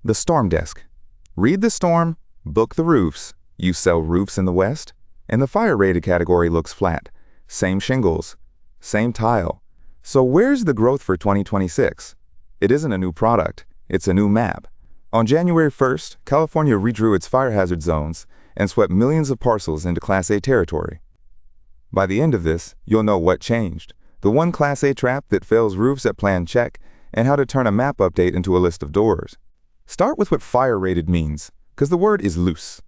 The storm desk. Read the storm, book the roofs. You sell roofs in the West? And the fire-rated category looks flat. Same shingles, same tile. So where's the growth for 2026? It isn't a new product, it's a new map. On January 1st, California redrew its fire hazard zones and swept millions of parcels into Class A territory. By the end of this, you'll know what changed, the one Class A trap that fails roofs at plan check, and how to turn a map update into a list of doors. Start with what fire-rated means, because the word is loose.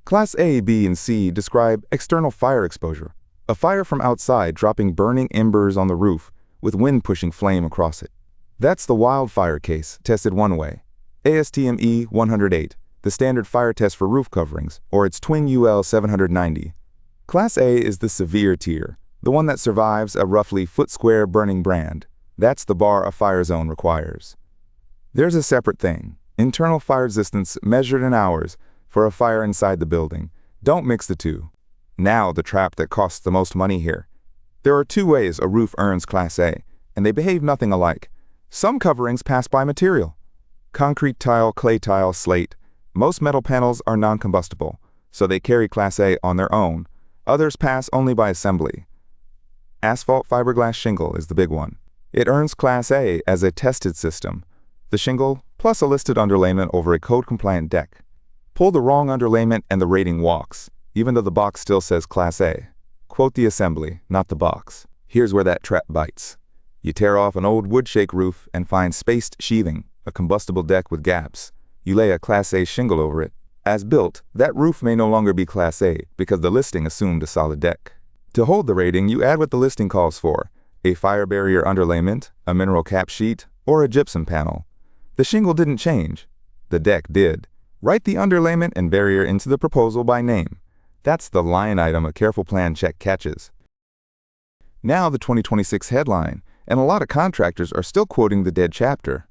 Class A, B, and C describe external fire exposure, a fire from outside dropping burning embers on the roof with wind pushing flame across it. That's the wildfire case, tested one way. ASTM E108, the standard fire test for roof coverings, or its twin UL 790. Class A is the severe tier, the one that survives a roughly foot-square burning brand. That's the bar a fire zone requires. There's a separate thing, internal fire resistance measured in hours for a fire inside the building. Don't mix the two. Now the trap that costs the most money here. There are two ways a roof earns Class A, and they behave nothing alike. Some coverings pass by material. Concrete tile, clay tile, slate. Most metal panels are non-combustible, so they carry Class A on their own. Others pass only by assembly. Asphalt fiberglass shingle is the big one. It earns Class A as a tested system. The shingle, plus a listed underlayment over a code-compliant deck. Pull the wrong underlayment and the rating walks, even though the box still says Class A. Quote the assembly, not the box. Here's where that trap bites. You tear off an old wood-shake roof and find spaced sheathing, a combustible deck with gaps. You lay a Class A shingle over it. As built, that roof may no longer be Class A because the listing assumed a solid deck. To hold the rating, you add what the listing calls for: a fire barrier underlayment, a mineral cap sheet, or a gypsum panel. The shingle didn't change. The deck did. Write the underlayment and barrier into the proposal by name. That's the line item a careful plan check catches. Now the 2026 headline, and a lot of contractors are still quoting the dead chapter.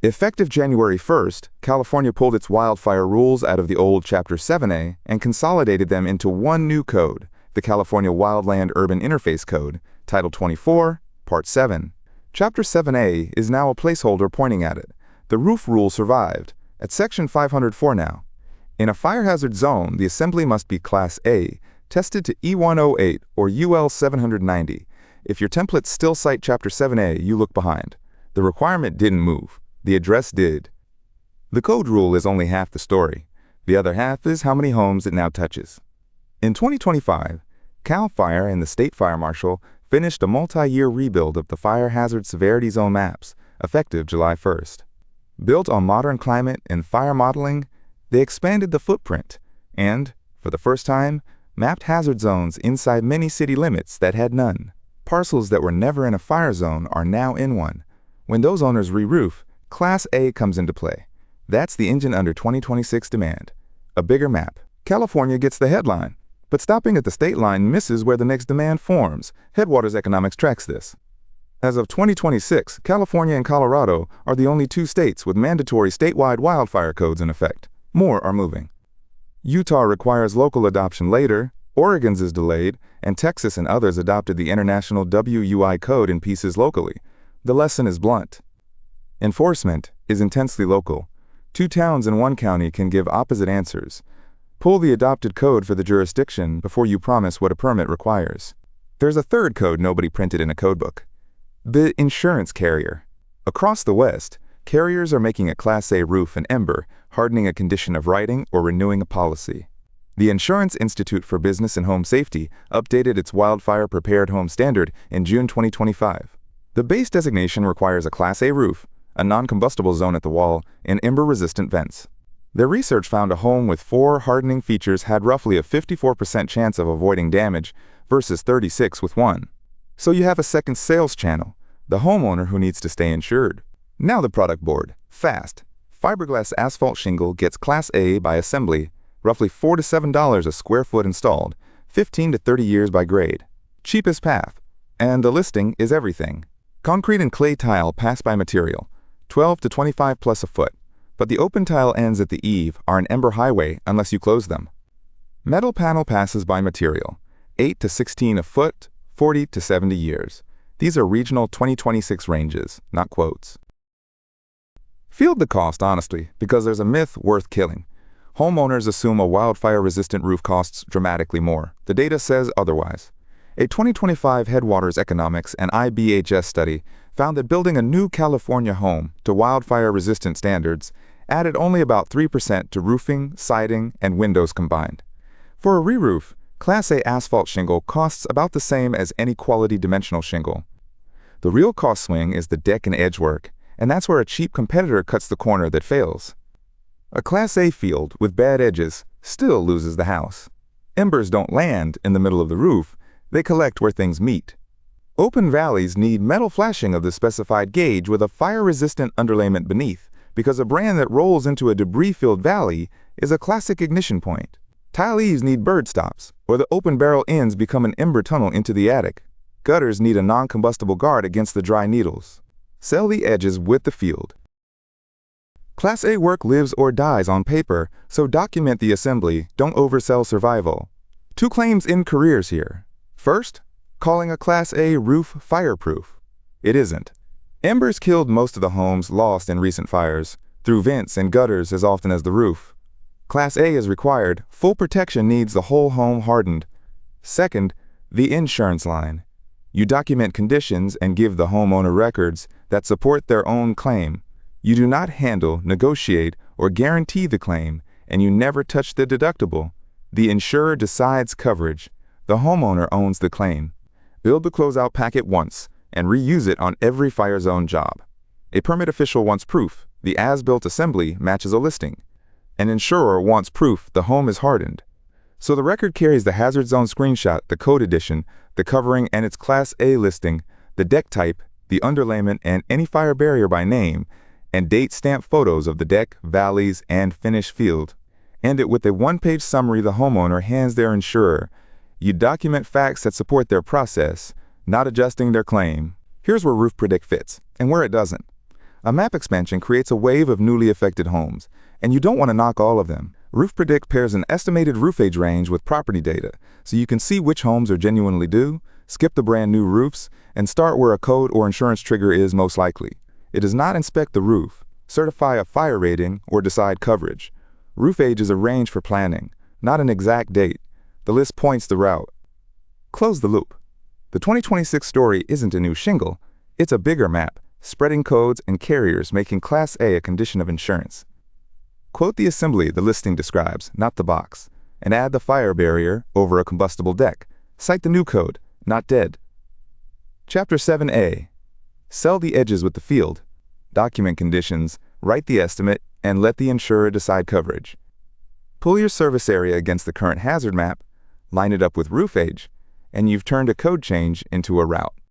Effective January 1st, California pulled its wildfire rules out of the old Chapter 7A and consolidated them into one new code, the California Wildland Urban Interface Code, Title 24, Part 7. Chapter 7A is now a placeholder pointing at it. The roof rule survived, at Section 504 now. In a fire hazard zone, the assembly must be Class A, tested to E108 or UL 790. If your templates still cite Chapter 7A, you look behind. The requirement didn't move. The address did. The code rule is only half the story. The other half is how many homes it now touches. In 2025, CAL FIRE and the State Fire Marshal finished a multi-year rebuild of the fire hazard severity zone maps, effective July 1st. Built on modern climate and fire modeling, they expanded the footprint and, for the first time, mapped hazard zones inside many city limits that had none. Parcels that were never in a fire zone are now in one. When those owners re-roof, Class A comes into play. That's the engine under 2026 demand. A bigger map. California gets the headline, but stopping at the state line misses where the next demand forms. Headwaters Economics tracks this. As of 2026, California and Colorado are the only two states with mandatory statewide wildfire codes in effect. More are moving. Utah requires local adoption later, Oregon's is delayed, and Texas and others adopted the international WUI code in pieces locally. The lesson is blunt. Enforcement is intensely local. Two towns in one county can give opposite answers. Pull the adopted code for the jurisdiction before you promise what a permit requires. There's a third code nobody printed in a codebook. The insurance carrier. Across the West, carriers are making a Class A roof an ember, hardening a condition of writing or renewing a policy. The Insurance Institute for Business and Home Safety updated its wildfire prepared home standard in June 2025. The base designation requires a Class A roof, a non-combustible zone at the wall, and ember-resistant vents. Their research found a home with 4 hardening features had roughly a 54% chance of avoiding damage versus 36% with 1. So you have a second sales channel, the homeowner who needs to stay insured. Now the product board. Fast. Fiberglass asphalt shingle gets Class A by assembly, roughly $4 to $7 a square foot installed, 15 to 30 years by grade. Cheapest path. And the listing is everything. Concrete and clay tile pass by material, 12 to 25 plus a foot, but the open tile ends at the eave are an ember highway unless you close them. Metal panel passes by material, 8 to 16 a foot, 40 to 70 years. These are regional 2026 ranges, not quotes. Field the cost honestly, because there's a myth worth killing. Homeowners assume a wildfire-resistant roof costs dramatically more. The data says otherwise. A 2025 Headwaters Economics and IBHS study found that building a new California home to wildfire-resistant standards added only about 3% to roofing, siding, and windows combined. For a re-roof, Class A asphalt shingle costs about the same as any quality dimensional shingle. The real cost swing is the deck and edge work, and that's where a cheap competitor cuts the corner that fails. A Class A field with bad edges still loses the house. Embers don't land in the middle of the roof, they collect where things meet. Open valleys need metal flashing of the specified gauge with a fire-resistant underlayment beneath, because a brand that rolls into a debris-filled valley is a classic ignition point. Tile eaves need bird stops, or the open barrel ends become an ember tunnel into the attic. Gutters need a non-combustible guard against the dry needles. Sell the edges with the field. Class A work lives or dies on paper, so document the assembly, don't oversell survival. Two claims in careers here. First, calling a Class A roof fireproof. It isn't. Embers killed most of the homes lost in recent fires, through vents and gutters as often as the roof. Class A is required, full protection needs the whole home hardened. Second, the insurance line. You document conditions and give the homeowner records that support their own claim. You do not handle, negotiate, or guarantee the claim, and you never touch the deductible. The insurer decides coverage. The homeowner owns the claim. Build the closeout packet once and reuse it on every fire zone job. A permit official wants proof. The as-built assembly matches a listing. An insurer wants proof the home is hardened. So the record carries the hazard zone screenshot, the code edition, the covering and its Class A listing, the deck type, the underlayment and any fire barrier by name, and date stamp photos of the deck, valleys, and finished field. End it with a one-page summary the homeowner hands their insurer. You document facts that support their process, not adjusting their claim. Here's where Roof Predict fits, and where it doesn't. A map expansion creates a wave of newly affected homes, and you don't want to knock all of them. Roof Predict pairs an estimated roof age range with property data, so you can see which homes are genuinely due, skip the brand new roofs, and start where a code or insurance trigger is most likely. It does not inspect the roof, certify a fire rating, or decide coverage. Roof age is a range for planning, not an exact date. The list points the route. Close the loop. The 2026 story isn't a new shingle, it's a bigger map, spreading codes and carriers making Class A a condition of insurance. Quote the assembly the listing describes, not the box, and add the fire barrier over a combustible deck. Cite the new code, not dead. Chapter 7A. Sell the edges with the field. Document conditions, write the estimate, and let the insurer decide coverage. Pull your service area against the current hazard map, line it up with roof age, and you've turned a code change into a route.